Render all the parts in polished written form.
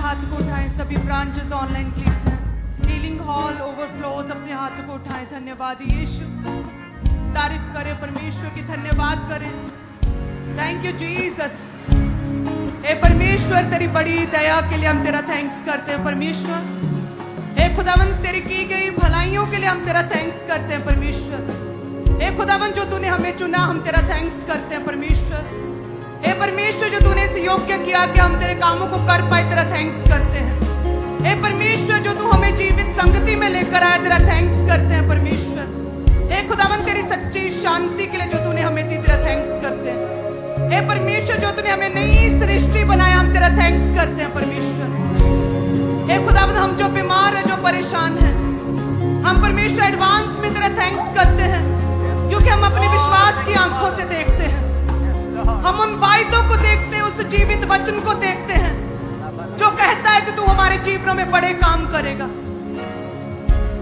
हाथ को उठाएं, सभी ब्रांचेस ऑनलाइन प्लीज हैं, हीलिंग हॉल ओवरफ्लोज अपने हाथ को उठाएं। धन्यवाद यीशु, तारीफ करें परमेश्वर की, धन्यवाद करें। Thank you Jesus. हे परमेश्वर तेरी बड़ी दया के लिए हम तेरा थैंक्स करते हैं परमेश्वर। हे खुदावन तेरी की गई भलाइयों के लिए हम तेरा थैंक्स करते हैं परमेश्वर। हे खुदावन जो तूने हमें चुना हम तेरा थैंक्स करते हैं परमेश्वर। हे परमेश्वर जो तूने इस योग्य किया कि हम तेरे कामों को कर पाए, तेरा थैंक्स करते हैं। हे परमेश्वर जो तू हमें जीवित संगति में लेकर आया, तेरा थैंक्स करते हैं परमेश्वर। हे खुदावन तेरी सच्ची शांति के लिए जो तूने हमें दी, तेरा थैंक्स करते हैं। हे परमेश्वर जो तूने हमें नई सृष्टि बनाया, हम तेरा थैंक्स करते हैं परमेश्वर। हे खुदावन हम जो बीमार है, जो परेशान है, हम परमेश्वर एडवांस में तेरा थैंक्स करते हैं, क्योंकि हम अपने विश्वास की आंखों से देखते हैं, हम उन वायदों को देखते हैं, उस जीवित वचन को देखते हैं जो कहता है कि तू हमारे जीवनों में बड़े काम करेगा।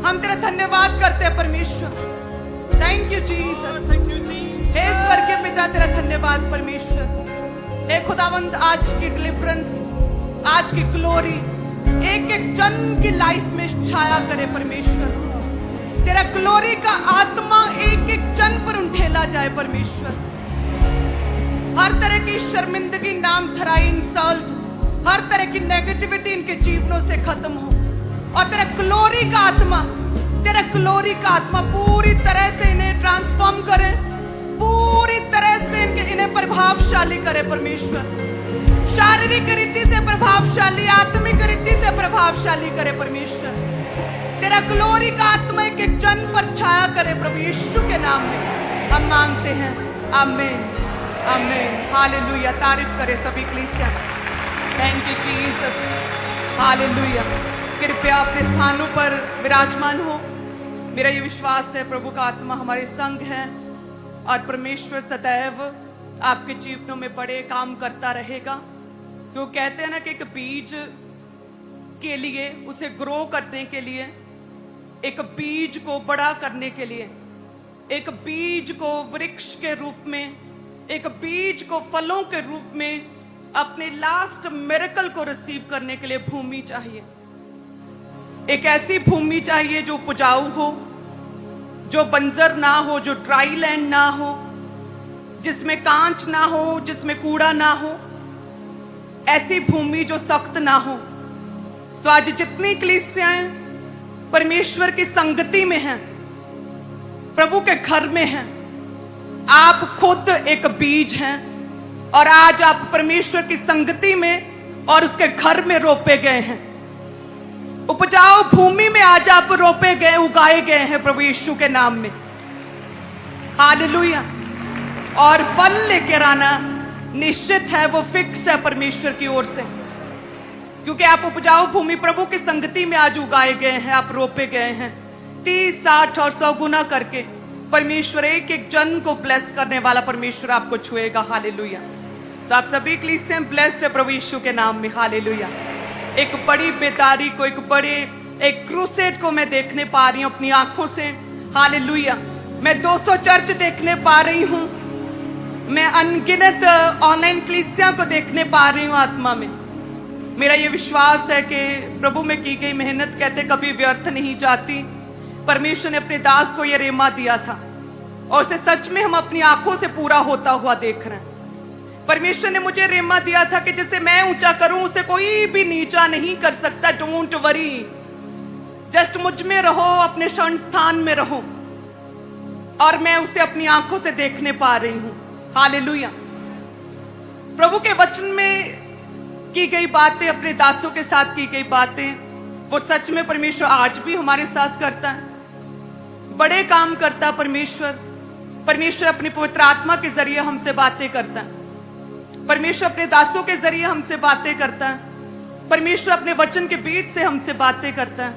हम तेरा धन्यवाद करते हैं परमेश्वर। Thank you Jesus. हे स्वर्गीय पिता तेरा धन्यवाद परमेश्वर। हे खुदावंद आज की डिलीवरेंस, आज की ग्लोरी एक एक जन की लाइफ में छाया करे परमेश्वर। तेरा ग्लोरी का आत्मा एक एक जन पर उठेला जाए परमेश्वर। हर तरह की शर्मिंदगी, नाम धराई, इंसल्ट, हर तरह की नेगेटिविटी इनके जीवनों से खत्म हो, और तेरा ग्लोरी का आत्मा पूरी तरह से इन्हें ट्रांसफॉर्म करे, पूरी तरह से इन्हें प्रभावशाली करे परमेश्वर। शारीरिक रीति से प्रभावशाली, आत्मिक रीति से प्रभावशाली करे परमेश्वर। तेरा ग्लोरी का आत्मा एक एक जन पर छाया करे प्रभु यीशु के नाम में हम मांगते हैं, आमीन आमीन। हालेलुया। तारीफ करे सभी कलीसिया। Thank you Jesus. हालेलुया। कृपया अपने स्थानों पर विराजमान हो। मेरा ये विश्वास है प्रभु का आत्मा हमारे संग है, और परमेश्वर सदैव आपके जीवनों में बड़े काम करता रहेगा। जो कहते हैं ना कि एक बीज के लिए, उसे ग्रो करने के लिए, एक बीज को बड़ा करने के लिए, एक बीज को वृक्ष के रूप में, एक बीज को फलों के रूप में अपने लास्ट मिरेकल को रिसीव करने के लिए भूमि चाहिए। एक ऐसी भूमि चाहिए जो उपजाऊ हो, जो बंजर ना हो, जो ड्राई लैंड ना हो, जिसमें कांच ना हो, जिसमें कूड़ा ना हो, ऐसी भूमि जो सख्त ना हो। सो आज जितनी कलीसियाएं परमेश्वर की संगति में हैं, प्रभु के घर में हैं, आप खुद एक बीज हैं, और आज आप परमेश्वर की संगति में और उसके घर में रोपे गए हैं। उपजाऊ भूमि में आज आप रोपे गए, उगाए गए हैं प्रभु यीशु के नाम में। हालेलुया। और फल लेकर आना निश्चित है, वो फिक्स है परमेश्वर की ओर से, क्योंकि आप उपजाऊ भूमि प्रभु की संगति में आज उगाए गए हैं, आप रोपे गए हैं। 30, 60 और 100 गुना करके परमेश्वर एक एक जन को ब्लेस करने वाला परमेश्वर आपको छुएगा। हालेलुया। सो आप सभी के लिए ब्लेस्ड है प्रभु यीशु के नाम में। हालेलुया। एक बड़ी बेदारी को, एक क्रूसेड को मैं देखने पा रही हूं अपनी आंखों से। हालेलुया। मैं 200 चर्च देखने पा रही हूं, मैं अनगिनत ऑनलाइन कलीसिया को देखने पा रही हूं आत्मा में। मेरा ये विश्वास है कि प्रभु में की गई मेहनत कहते कभी व्यर्थ नहीं जाती। परमेश्वर ने अपने दास को यह रेमा दिया था, और उसे सच में हम अपनी आंखों से पूरा होता हुआ देख रहे हैं। परमेश्वर ने मुझे रेमा दिया था कि जिसे मैं ऊंचा करूं उसे कोई भी नीचा नहीं कर सकता। डोंट वरी, जस्ट मुझ में रहो, अपने शरण स्थान में रहो, और मैं उसे अपनी आंखों से देखने पा रही हूं। हालेलुया। प्रभु के वचन में की गई बातें, अपने दासों के साथ की गई बातें, वो सच में परमेश्वर आज भी हमारे साथ करता है, बड़े काम करता है परमेश्वर अपनी पवित्र आत्मा के जरिए हमसे बातें करता है। परमेश्वर अपने दासों के जरिए हमसे बातें करता है। परमेश्वर अपने वचन के बीच से हमसे बातें करता है।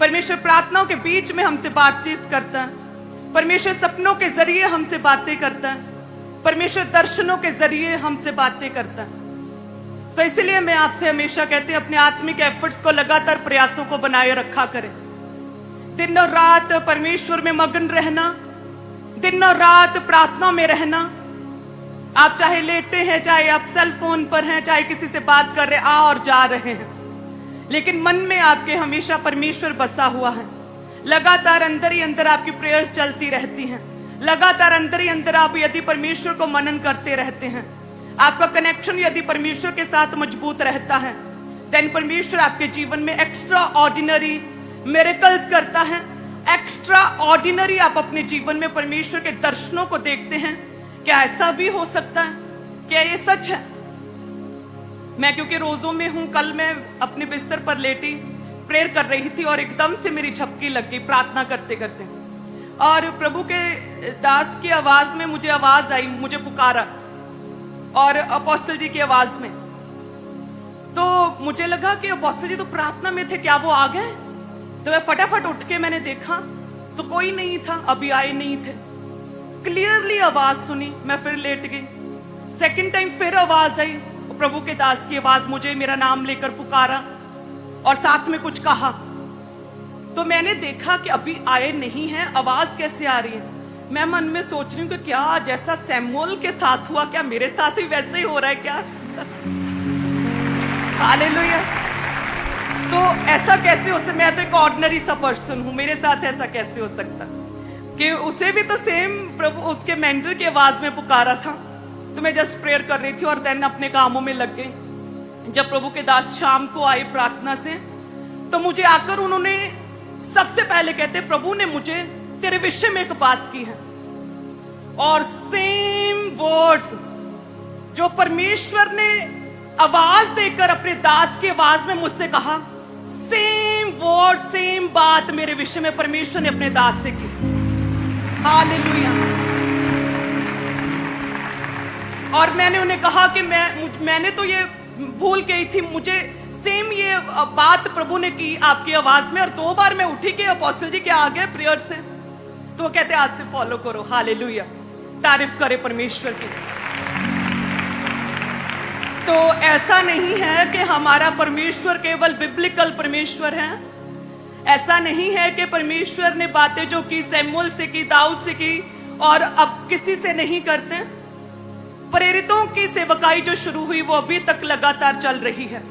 परमेश्वर प्रार्थनाओं के बीच में हमसे बातचीत करता है। परमेश्वर सपनों के जरिए हमसे बातें करता है। परमेश्वर दर्शनों के जरिए हमसे बातें करता है। सो इसलिए मैं आपसे हमेशा कहती हूं, अपने आत्मिक एफर्ट्स को, लगातार प्रयासों को बनाए रखा करें। दिन और रात परमेश्वर में मगन रहना, दिन और रात प्रार्थना में रहना। आप चाहे लेटे हैं, चाहे आप सेल फोन पर हैं, चाहे किसी से बात कर रहे, आ और जा रहे हैं, लेकिन मन में आपके हमेशा परमेश्वर बसा हुआ है। लगातार अंदर ही अंदर आपकी प्रेयर्स चलती रहती हैं। लगातार अंदर ही अंदर आप यदि परमेश्वर को मनन करते रहते हैं, आपका कनेक्शन यदि परमेश्वर के साथ मजबूत रहता है, देन परमेश्वर आपके जीवन में एक्स्ट्रा ऑर्डिनरी मिरेकल्स करता है। एक्स्ट्रा ऑर्डिनरी आप अपने जीवन में परमेश्वर के दर्शनों को देखते हैं। क्या ऐसा भी हो सकता है? क्या ये सच है? मैं क्योंकि रोजों में हूं, कल मैं अपने बिस्तर पर लेटी प्रेयर कर रही थी और एकदम से मेरी झपकी लग गई प्रार्थना करते करते, और प्रभु के दास की आवाज में मुझे आवाज आई, मुझे पुकारा, और अपोस्टल जी की आवाज में। तो मुझे लगा कि अपोस्टल जी तो प्रार्थना में थे, क्या वो आ गए? तो मैं फटाफट उठ के मैंने देखा तो कोई नहीं था, अभी आए नहीं थे। क्लियरली आवाज सुनी, मैं फिर लेट गई। सेकंड टाइम फिर आवाज आई, प्रभु के दास की आवाज, मुझे मेरा नाम लेकर पुकारा और साथ में कुछ कहा। तो मैंने देखा कि अभी आए नहीं हैं, आवाज कैसे आ रही है? मैं मन में सोच रही हूँ कि क्या जैसा सैमुअल के साथ हुआ, क्या मेरे साथ भी वैसे ही हो रहा है क्या? हालेलुया। तो ऐसा कैसे हो सकता? मैं तो एक ऑर्डिनरी सा पर्सन हूं, मेरे साथ ऐसा कैसे हो सकता कि उसे भी तो सेम प्रभु उसके मेंटर की आवाज में पुकारा था। तो मैं जस्ट प्रेयर कर रही थी और देन अपने कामों में लग गई। जब प्रभु के दास शाम को आए प्रार्थना से, तो मुझे आकर उन्होंने सबसे पहले कहते, प्रभु ने मुझे तेरे विषय में एक बात की है, और सेम वर्ड्स जो परमेश्वर ने आवाज देकर अपने दास की आवाज में मुझसे कहा, सेम वर्ड सेम बात मेरे विषय में परमेश्वर ने अपने दास से की। हालेलुया। और मैंने उन्हें कहा कि मैंने तो ये भूल गई थी, मुझे सेम ये बात प्रभु ने की आपकी आवाज में। और 2 बार मैं उठी कि अपोस्टल जी क्या आ गए प्रेयर से? तो वो कहते आज से फॉलो करो। हालेलुया, तारीफ करे परमेश्वर की। तो ऐसा नहीं है कि हमारा परमेश्वर केवल बिब्लिकल परमेश्वर है। ऐसा नहीं है कि परमेश्वर ने बातें जो की सैमुअल से की, दाऊद से की, और अब किसी से नहीं करते। प्रेरितों की सेवकाई जो शुरू हुई वो अभी तक लगातार चल रही है।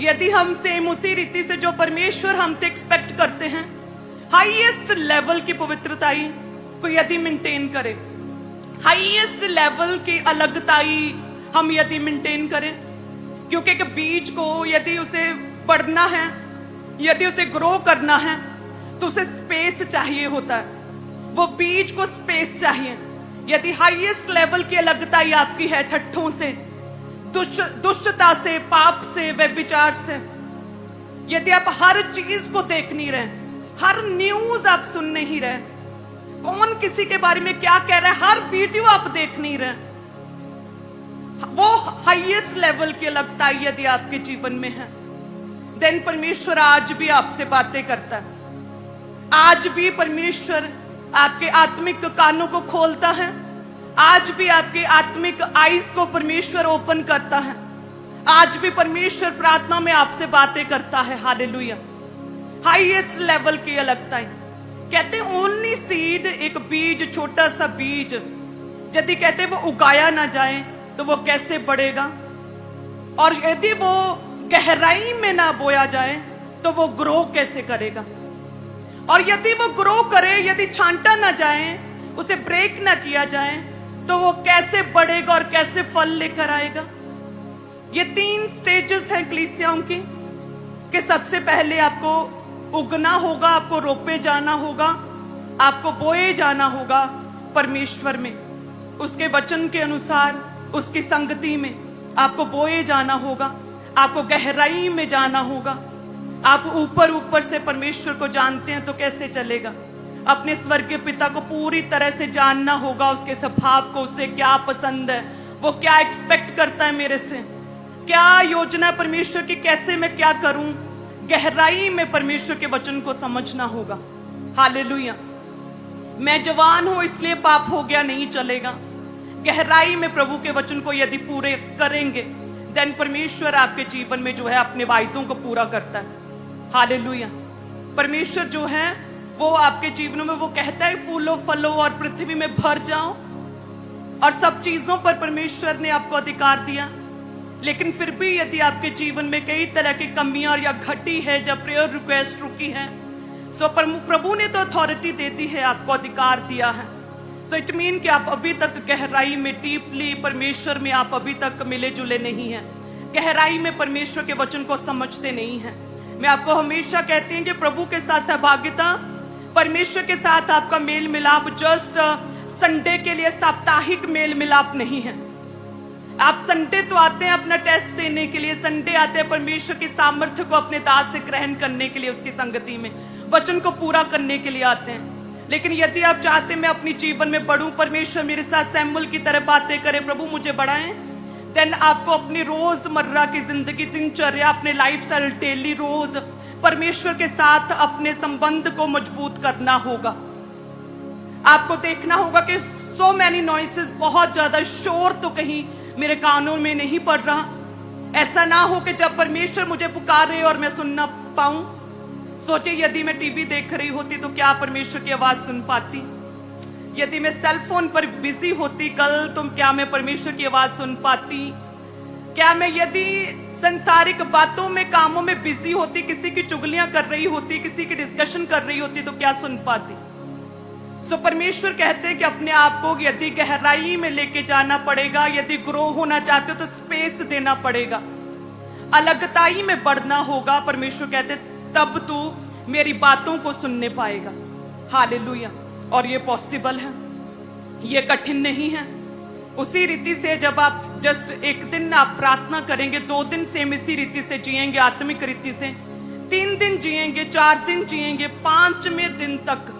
यदि हम सेम उसी रीति से जो परमेश्वर हमसे एक्सपेक्ट करते हैं, हाईएस्ट लेवल की पवित्रताई को यदि मेंटेन करें, हाईएस्ट लेवल की अलगताई हम यदि मेंटेन करें, क्योंकि एक बीज को यदि उसे बढ़ना है, यदि उसे ग्रो करना है, तो उसे स्पेस चाहिए होता है। वो बीज को स्पेस चाहिए। यदि हाईएस्ट लेवल की अलगताई आपकी है ठट्ठों से, दुष्टता से, पाप से, व्यभिचार से, यदि आप हर चीज को देख नहीं रहे, हर न्यूज आप सुन नहीं रहे, कौन किसी के बारे में क्या कह रहा है, हर वीडियो आप देख नहीं रहे, वो हाईएस्ट लेवल की अलगताई यदि आपके जीवन में है, देन परमेश्वर आज भी आपसे बातें करता है। आज भी परमेश्वर आपके आत्मिक कानों को खोलता है। आज भी आपके आत्मिक आईज को परमेश्वर ओपन करता है। आज भी परमेश्वर प्रार्थना में आपसे बातें करता है। हालेलुया। हाईएस्ट लेवल की अलगताई। कहते ओनली सीड, एक बीज, छोटा सा बीज यदि कहते वो उगाया ना जाए तो वो कैसे बढ़ेगा, और यदि वो गहराई में ना बोया जाए तो वो ग्रो कैसे करेगा, और यदि वो ग्रो करे, यदि छांटा ना जाए, उसे ब्रेक ना किया जाए, तो वो कैसे बढ़ेगा और कैसे फल लेकर आएगा। ये 3 स्टेजेस हैं कलीसियाओं की, कि सबसे पहले आपको उगना होगा, आपको रोपे जाना होगा, आपको बोए जाना होगा परमेश्वर में, उसके वचन के अनुसार, उसकी संगति में आपको बोए जाना होगा, आपको गहराई में जाना होगा। आप ऊपर ऊपर से परमेश्वर को जानते हैं तो कैसे चलेगा। अपने स्वर्गीय पिता को पूरी तरह से जानना होगा, उसके स्वभाव को, उसे क्या पसंद है, वो क्या एक्सपेक्ट करता है मेरे से, क्या योजना परमेश्वर की, कैसे मैं क्या करूं। गहराई में परमेश्वर के वचन को समझना होगा। हालेलुया। मैं जवान हूं इसलिए पाप हो गया नहीं चलेगा। गहराई में प्रभु के वचन को यदि पूरे करेंगे, देन परमेश्वर आपके जीवन में जो है अपने वायदों को पूरा करता है। हालेलुया। परमेश्वर जो है वो आपके जीवन में वो कहता है फूलो फलो और पृथ्वी में भर जाओ, और सब चीजों पर परमेश्वर ने आपको अधिकार दिया। लेकिन फिर भी यदि आपके जीवन में कई तरह की कमियां या घटी है, जब प्रेयर रिक्वेस्ट रुकी है, सो प्रभु ने तो अथॉरिटी दे दी है, आपको अधिकार दिया है। सो इट मीन कि आप अभी तक गहराई में, डीपली परमेश्वर में आप अभी तक मिले जुले नहीं हैं, गहराई में परमेश्वर के वचन को समझते नहीं हैं। मैं आपको हमेशा कहती हूँ कि प्रभु के साथ सहभागिता, परमेश्वर के साथ आपका मेल मिलाप जस्ट संडे के लिए साप्ताहिक मेल मिलाप नहीं है। आप संडे तो आते हैं अपना टेस्ट देने के लिए, संडे आते हैं परमेश्वर की सामर्थ्य को अपने दास से ग्रहण करने के लिए, उसकी संगति में वचन को पूरा करने के लिए आते हैं। लेकिन यदि आप चाहते हैं मैं अपनी जीवन में बढ़ूं, परमेश्वर मेरे साथ सैमुअल की तरह बातें करे, प्रभु मुझे बढ़ाएं, देन आपको अपनी रोजमर्रा की जिंदगी, दिनचर्या, अपने लाइफस्टाइल, डेली रोज परमेश्वर के साथ अपने संबंध को मजबूत करना होगा। आपको देखना होगा कि सो मैनी नॉइसेस, बहुत ज्यादा शोर तो कहीं मेरे कानों में नहीं पड़ रहा। ऐसा ना हो कि जब परमेश्वर मुझे पुकारे और मैं सुन ना पाऊं। सोचिए यदि मैं टीवी देख रही होती तो क्या परमेश्वर की आवाज सुन पाती? यदि मैं सेल फोन पर बिजी होती कल, तो क्या मैं परमेश्वर की आवाज सुन पाती? क्या मैं यदि संसारिक बातों में, कामों में बिजी होती, किसी की चुगलियां कर रही होती, किसी की डिस्कशन कर रही होती, तो क्या सुन पाती? सो परमेश्वर कहते हैं कि अपने आप को यदि गहराई में लेके जाना पड़ेगा, यदि ग्रो होना चाहते हो तो स्पेस देना पड़ेगा, अलगताई में बढ़ना होगा। परमेश्वर कहते तब तू मेरी बातों को सुनने पाएगा। हालेलुया। और ये पॉसिबल है, ये कठिन नहीं है। उसी रीति से जब आप जस्ट एक दिन आप प्रार्थना करेंगे, 2 दिन सेम इसी रीति से जिएंगे, आत्मिक रीति से, 3 दिन जिएंगे, 4 दिन जिएंगे, 5वें दिन तक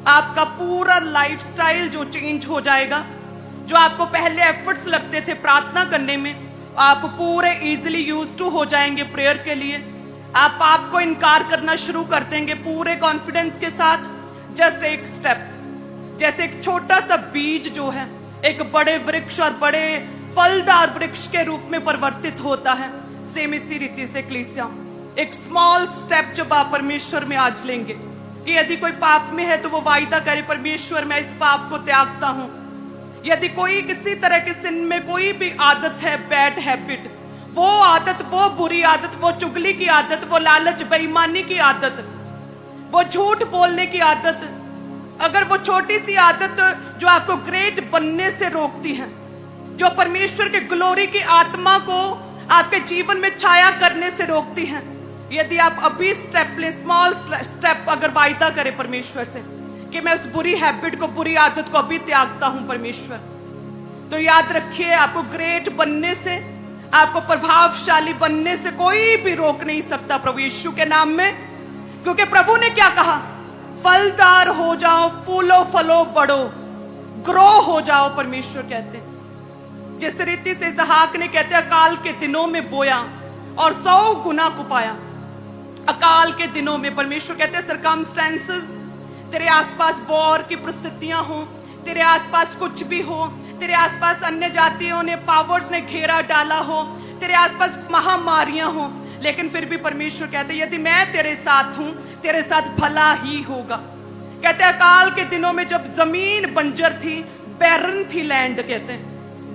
आपका पूरा लाइफस्टाइल जो चेंज हो जाएगा। जो आपको पहले एफर्ट्स लगते थे प्रार्थना करने में, आप पूरे इजीली यूज टू हो जाएंगे प्रेयर के लिए। आप आपको इनकार करना शुरू कर देंगे पूरे कॉन्फिडेंस के साथ। जस्ट एक स्टेप, जैसे एक छोटा सा बीज जो है एक बड़े वृक्ष और बड़े फलदार वृक्ष के रूप में परिवर्तित होता है, सेम इसी रीति से कलीसिया एक स्मॉल स्टेप जब आप परमेश्वर में आज लेंगे कि यदि कोई पाप में है तो वो वायदा करे, परमेश्वर मैं इस पाप को त्यागता हूं। यदि कोई किसी तरह के सिन में कोई भी आदत है, बैड हैबिट, वो आदत, वो बुरी आदत, वो चुगली की आदत, वो लालच बेईमानी की आदत, वो झूठ बोलने की आदत, अगर वो छोटी सी आदत जो आपको ग्रेट बनने से रोकती है, जो परमेश्वर के ग्लोरी की आत्मा को आपके जीवन में छाया करने से रोकती है, यदि आप अभी स्टेप ले, स्मॉल स्टेप अगर वायदा करें परमेश्वर से कि मैं उस बुरी हैबिट को, बुरी आदत को अभी त्यागता हूं परमेश्वर, तो याद रखिए आपको ग्रेट बनने से, आपको प्रभावशाली बनने से कोई भी रोक नहीं सकता प्रभु यीशु के नाम में। क्योंकि प्रभु ने क्या कहा? फलदार हो जाओ, फूलो फलो बढ़ो, ग्रो हो जाओ। परमेश्वर कहते हैं जिस रीति से इसहाक ने कहते अकाल के दिनों में बोया और 100 गुना को पाया। अकाल के दिनों में परमेश्वर कहते हैं सर्कमस्टेंसेस, तेरे आसपास वॉर की परिस्थितियां हो, तेरे आसपास कुछ भी हो, तेरे आसपास अन्य जातियों ने, पावर्स ने घेरा डाला हो, तेरे आसपास महामारियां हो, लेकिन फिर भी परमेश्वर कहते यदि मैं तेरे साथ हूं, तेरे साथ भला ही होगा। कहते अकाल के दिनों में जब जमीन बंजर थी, बैरन थी लैंड, कहते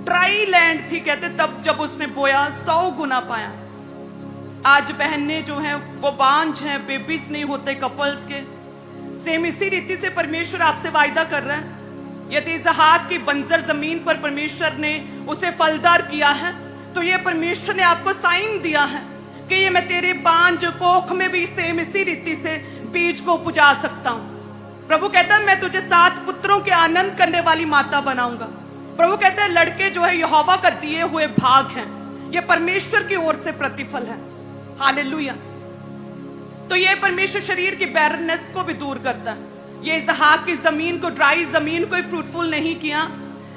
ड्राई लैंड थी, कहते तब जब उसने बोया 100 गुना पाया। आज बहनें जो हैं वो बांझ हैं, बेबीज नहीं होते कपल्स के। सेम इसी रीति से परमेश्वर आपसे वायदा कर रहा है, यदि इसहाक की बंजर जमीन पर परमेश्वर ने उसे फलदार किया है, तो ये परमेश्वर ने आपको साइन दिया है कि ये मैं तेरे बांझ कोख में भी सेम इसी रीति से बीज को उपजा सकता हूं। प्रभु कहता है मैं तुझे 7 पुत्रों के आनंद करने वाली माता बनाऊंगा। प्रभु कहता है लड़के जो है यहोवा का दिए हुए भाग हैं, ये परमेश्वर की ओर से प्रतिफल है। हालेलुया। तो ये परमेश्वर शरीर की बैरनेस को भी दूर करता है। ये इसहाक की जमीन को, ड्राई जमीन को फ्रूटफुल नहीं किया,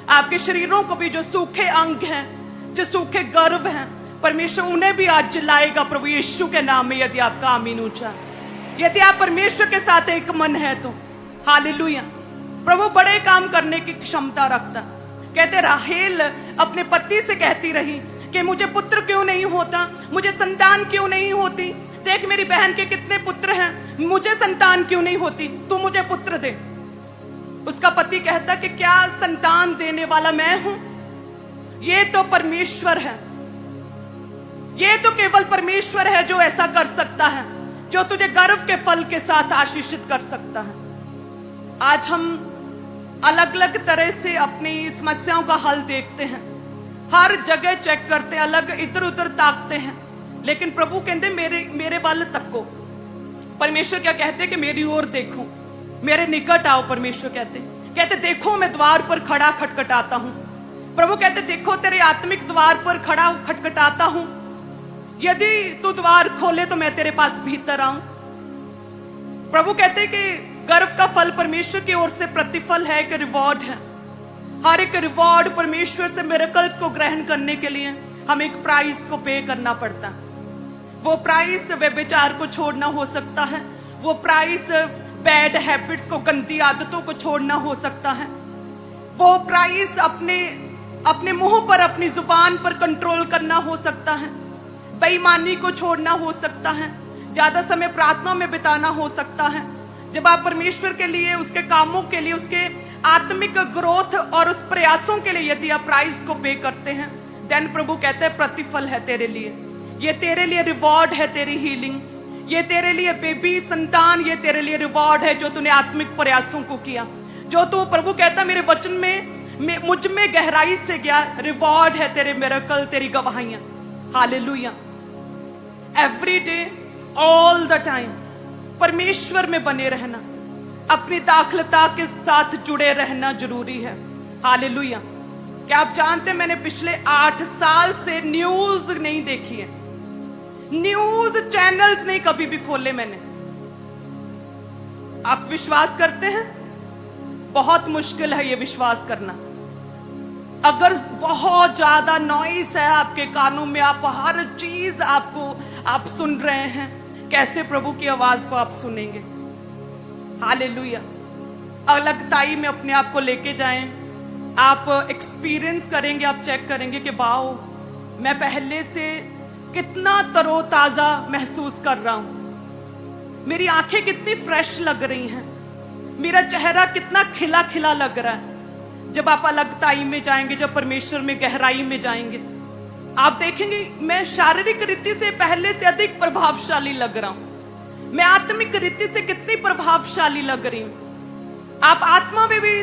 आपके शरीरों को भी, जो सूखे अंग हैं, जो सूखे गर्भ हैं, परमेश्वर उन्हें भी आज जलाएगा प्रभु यीशु के नाम में, यदि आपका आमीन ऊंचा, यदि आप परमेश्वर के साथ एक मन है तो। हालेलुया। प्रभु बड़े काम करने की क्षमता रखता। कहते राहेल अपने पति से कहती रही कि मुझे पुत्र क्यों नहीं होता, मुझे संतान क्यों नहीं होती, देख मेरी बहन के कितने पुत्र हैं, मुझे संतान क्यों नहीं होती, तू मुझे पुत्र दे। उसका पति कहता कि क्या संतान देने वाला मैं हूं? ये तो परमेश्वर है। ये तो केवल परमेश्वर है जो ऐसा कर सकता है, जो तुझे गर्व के फल के साथ आशीषित कर सकता है। आज हम अलग अलग तरह से अपनी समस्याओं का हल देखते हैं, हर जगह चेक करते हैं, अलग इधर उधर ताकते हैं, लेकिन प्रभु कहते मेरे वाल तको। परमेश्वर क्या कहते कि मेरी ओर देखो, मेरे निकट आओ। परमेश्वर कहते देखो मैं द्वार पर खड़ा खटखटाता हूं। प्रभु कहते देखो तेरे आत्मिक द्वार पर खड़ा खटखटाता हूं, यदि तू द्वार खोले तो मैं तेरे पास भीतर आऊं। प्रभु कहते कि गर्व का फल परमेश्वर की ओर से प्रतिफल है, एक रिवॉर्ड है। हर एक रिवॉर्ड परमेश्वर से मिरेकल्स को ग्रहण करने के लिए हमें एक प्राइस को पे करना पड़ता है। वो प्राइस व्यभिचार को छोड़ना हो सकता है, वो प्राइस बैड हैबिट्स को, गंदी आदतों को छोड़ना हो सकता है, वो प्राइस अपने मुंह पर, अपनी जुबान पर कंट्रोल करना हो सकता है, बेईमानी को छोड़ना हो सकता है, ज्यादा समय प्रार्थना में बिताना हो सकता है। जब आप परमेश्वर के लिए, उसके कामों के लिए, उसके आत्मिक ग्रोथ और उस प्रयासों के लिए यदि आप प्राइस को पे करते हैं, देन प्रभु कहते हैं प्रतिफल है तेरे लिए, ये तेरे लिए रिवॉर्ड है, तेरी हीलिंग, ये तेरे लिए बेबी संतान, ये तेरे लिए रिवॉर्ड है जो तूने आत्मिक प्रयासों को किया, जो तू, प्रभु कहता मेरे वचन में मुझ में गहराई से गया, रिवॉर्ड है तेरे मिरेकल, तेरी गवाहियां। Hallelujah. Every day, all the time परमेश्वर में बने रहना, अपनी दाखलता के साथ जुड़े रहना जरूरी है। हालेलुया। क्या आप जानते हैं मैंने पिछले 8 साल से न्यूज नहीं देखी है, न्यूज चैनल्स नहीं कभी भी खोले मैंने। आप विश्वास करते हैं? बहुत मुश्किल है ये विश्वास करना। अगर बहुत ज्यादा नॉइस है आपके कानों में, आप हर चीज आप सुन रहे हैं, कैसे प्रभु की आवाज को आप सुनेंगे? हालेलुया। अलगताई में अपने आप को लेके जाएं, आप एक्सपीरियंस करेंगे, आप चेक करेंगे कि वाओ, मैं पहले से कितना तरोताजा महसूस कर रहा हूं, मेरी आंखें कितनी फ्रेश लग रही हैं, मेरा चेहरा कितना खिला खिला लग रहा है। जब आप अलगताई में जाएंगे, जब परमेश्वर में गहराई में जाएंगे, आप देखेंगे मैं शारीरिक रीति से पहले से अधिक प्रभावशाली लग रहा हूं, मैं आत्मिक रीति से कितनी प्रभावशाली लग रही हूं। आप आत्मा में भी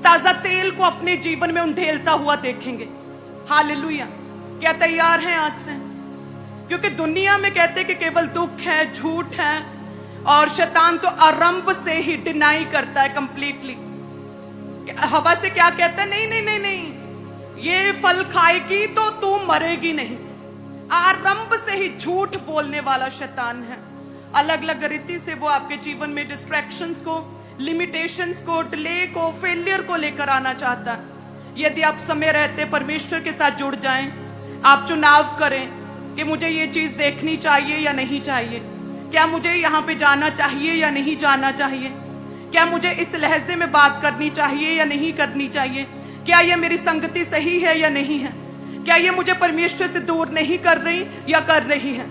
ताजा तेल को अपने जीवन में उंडेलता हुआ देखेंगे। हालेलुया। क्या तैयार हैं आज से? क्योंकि दुनिया में कहते हैं कि केवल दुख है, झूठ है, और शैतान तो आरंभ से ही डिनाई करता है कंप्लीटली। हवा से क्या कहता है? नहीं नहीं नहीं नहीं, ये फल खाएगी तो तू मरेगी नहीं। आरंभ से ही झूठ बोलने वाला शैतान है। अलग अलग रीति से वो आपके जीवन में डिस्ट्रैक्शंस को, लिमिटेशंस को, डिले को, फेलियर को लेकर आना चाहता है। यदि आप समय रहते परमेश्वर के साथ जुड़ जाएं, आप चुनाव करें कि मुझे ये चीज देखनी चाहिए या नहीं चाहिए, क्या मुझे यहाँ पे जाना चाहिए या नहीं जाना चाहिए, क्या मुझे इस लहजे में बात करनी चाहिए या नहीं करनी चाहिए, क्या ये मेरी संगति सही है या नहीं है, क्या ये मुझे परमेश्वर से दूर नहीं कर रही या कर रही है।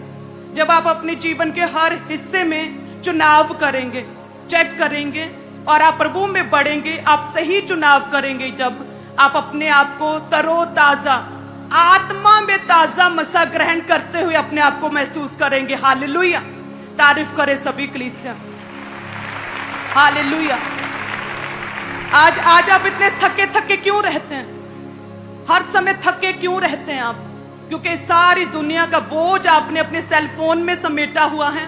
जब आप अपने जीवन के हर हिस्से में चुनाव करेंगे, चेक करेंगे और आप प्रभु में बढ़ेंगे, आप सही चुनाव करेंगे, जब आप अपने आप को तरोताजा, आत्मा में ताजा मसा ग्रहण करते हुए अपने आप को महसूस करेंगे। हालेलुया। तारीफ करे सभी कलीसिया। हालेलुया। आज आप इतने थके थके क्यों रहते हैं? हर समय थके क्यों रहते हैं आप? क्योंकि सारी दुनिया का बोझ आपने अपने सेल फोन में समेटा हुआ है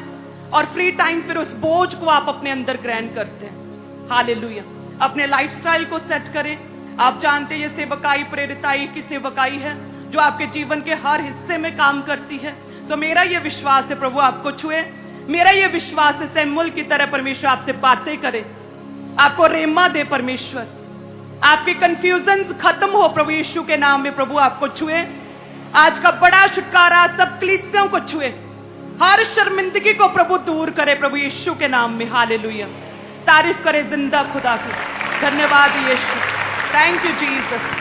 और फ्री टाइम फिर उस बोझ को आप अपने अंदर ग्रहण करते हैं। हालेलुया। अपने लाइफस्टाइल को सेट करें। आप जानते हैं ये सेवकाई प्रेरिताई की सेवकाई है जो आपके जीवन के हर हिस्से में काम करती है। सो मेरा ये विश्वास है प्रभु आपको छुए, मेरा ये विश्वास है सैमुअल की तरह परमेश्वर आपसे बातें करे, आपको रेमा दे परमेश्वर, आपके कंफ्यूजन खत्म हो प्रभु यीशु के नाम में। प्रभु आपको छुए, आज का बड़ा छुटकारा सब कलीसियों को छुए, हर शर्मिंदगी को प्रभु दूर करे प्रभु यीशु के नाम में। हालेलुया। तारीफ करे जिंदा खुदा की। धन्यवाद यीशु, थैंक यू जीसस।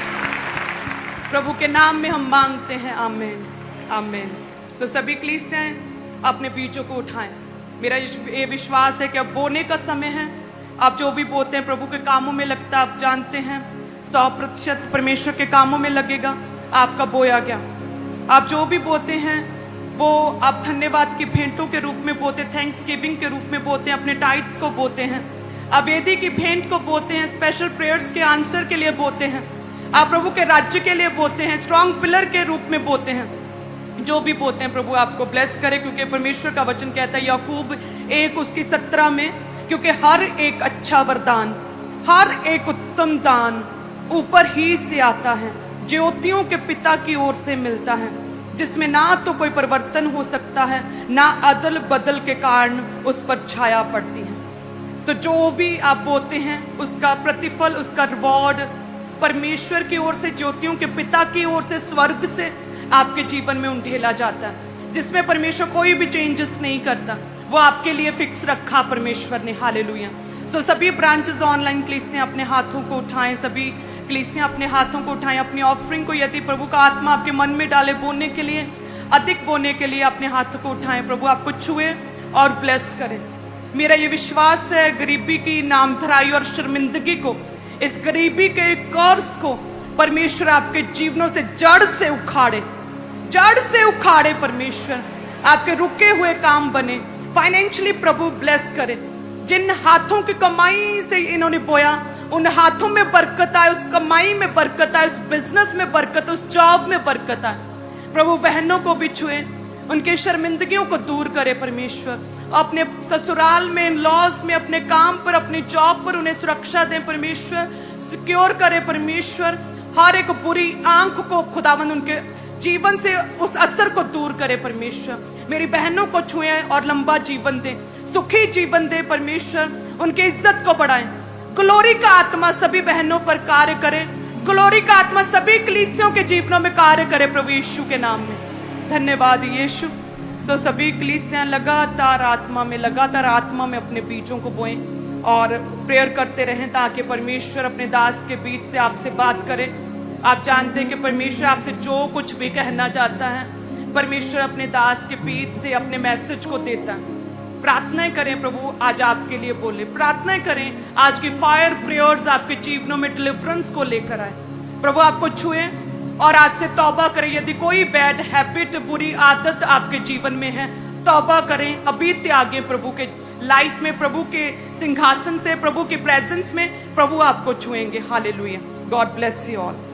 प्रभु के नाम में हम मांगते हैं, आमीन आमीन। सो सभी कलीसियाएं अपने बीजों को उठाएं। मेरा ये विश्वास है कि अब बोने का समय है। आप जो भी बोते हैं प्रभु के कामों में लगता है, आप जानते हैं 100% परमेश्वर के कामों में लगेगा। आपका बोया गया आप जो भी बोते हैं वो आप धन्यवाद की भेंटों के रूप में बोते, थैंक्स गिविंग के रूप में बोते हैं, अपने टाइट्स को बोते हैं, आप वेदी की भेंट को बोते हैं, स्पेशल प्रेयर्स के आंसर के लिए बोते हैं, आप प्रभु के राज्य के लिए बोते हैं, स्ट्रॉन्ग पिलर के रूप में बोते हैं। जो भी बोते हैं प्रभु आपको ब्लेस करे, क्योंकि परमेश्वर का वचन कहता है याकूब 1:17 में, क्योंकि हर एक अच्छा वरदान, हर एक उत्तम दान ऊपर ही से आता है, ज्योतियों के पिता की ओर से मिलता है, जिसमें ना तो कोई परिवर्तन हो सकता है, ना अदल बदल के कारण उस पर छाया पड़ती है। सो जो भी आप बोते हैं उसका प्रतिफल, उसका रिवॉर्ड परमेश्वर की ओर से, ज्योतियों के पिता की ओर से, स्वर्ग से आपके जीवन में उंडेला जाता है, जिसमें परमेश्वर कोई भी चेंजेस नहीं करता, वो आपके लिए फिक्स रखा परमेश्वर ने। हालेलुया। सो सभी ब्रांचेस ऑनलाइन कलीसियां अपने हाथों को उठाएं, सभी कलीसियां अपने हाथों को उठाएं, अपनी ऑफरिंग को यदि प्रभु का आत्मा आपके मन में डाले बोने के लिए, अधिक बोने के लिए अपने हाथों को उठाएं, प्रभु आपको छुए और ब्लेस करें। मेरा ये विश्वास है गरीबी की नामधराई और शर्मिंदगी को, इस गरीबी के कर्ज को परमेश्वर आपके जीवनों से जड़ से उखाड़े, जड़ से उखाड़े। परमेश्वर आपके रुके हुए काम बने, फाइनेंशियली प्रभु ब्लेस करे। जिन हाथों की कमाई से इन्होंने बोया, उन हाथों में बरकत आए, उस कमाई में बरकत आए, उस बिजनेस में बरकत, उस जॉब में बरकत आए। प्रभु बहनों को भी छुए, उनके शर्मिंदगियों को दूर करे परमेश्वर, अपने ससुराल में, लॉज में, अपने काम पर, अपनी जॉब पर उन्हें सुरक्षा दें परमेश्वर, सिक्योर करे परमेश्वर। हर एक बुरी आंख को खुदावंद उनके जीवन से उस असर को दूर करे परमेश्वर। मेरी बहनों को छुए और लंबा जीवन दे, सुखी जीवन दे परमेश्वर, उनकी इज्जत को बढ़ाए। ग्लोरी का आत्मा सभी बहनों पर कार्य करे, ग्लोरी का आत्मा सभी कलीसियों के जीवनों में कार्य करे प्रभु यीशु के नाम में। धन्यवाद यीशु। सो सभी कलीसियां लगातार आत्मा में अपने बीजों को बोएं और प्रेयर करते रहें, ताकि परमेश्वर अपने दास के बीच से आपसे बात करे। आप जानते हैं कि परमेश्वर आपसे जो कुछ भी कहना चाहता है, परमेश्वर अपने दास के बीच से अपने मैसेज को देता है। प्रार्थनाएं करें प्रभु आज आपके लिए बोले, प्रार्थनाएं करें आज की फायर प्रेयर्स आपके जीवनों में डिलीवरेंस को लेकर आए। प्रभु आपको छुए और आज से तौबा करें। यदि कोई बैड हैबिट, बुरी आदत आपके जीवन में है, तौबा करें, अभी त्यागें प्रभु के लाइफ में, प्रभु के सिंहासन से, प्रभु के प्रेजेंस में प्रभु आपको छुएंगे। Hallelujah. God bless you all.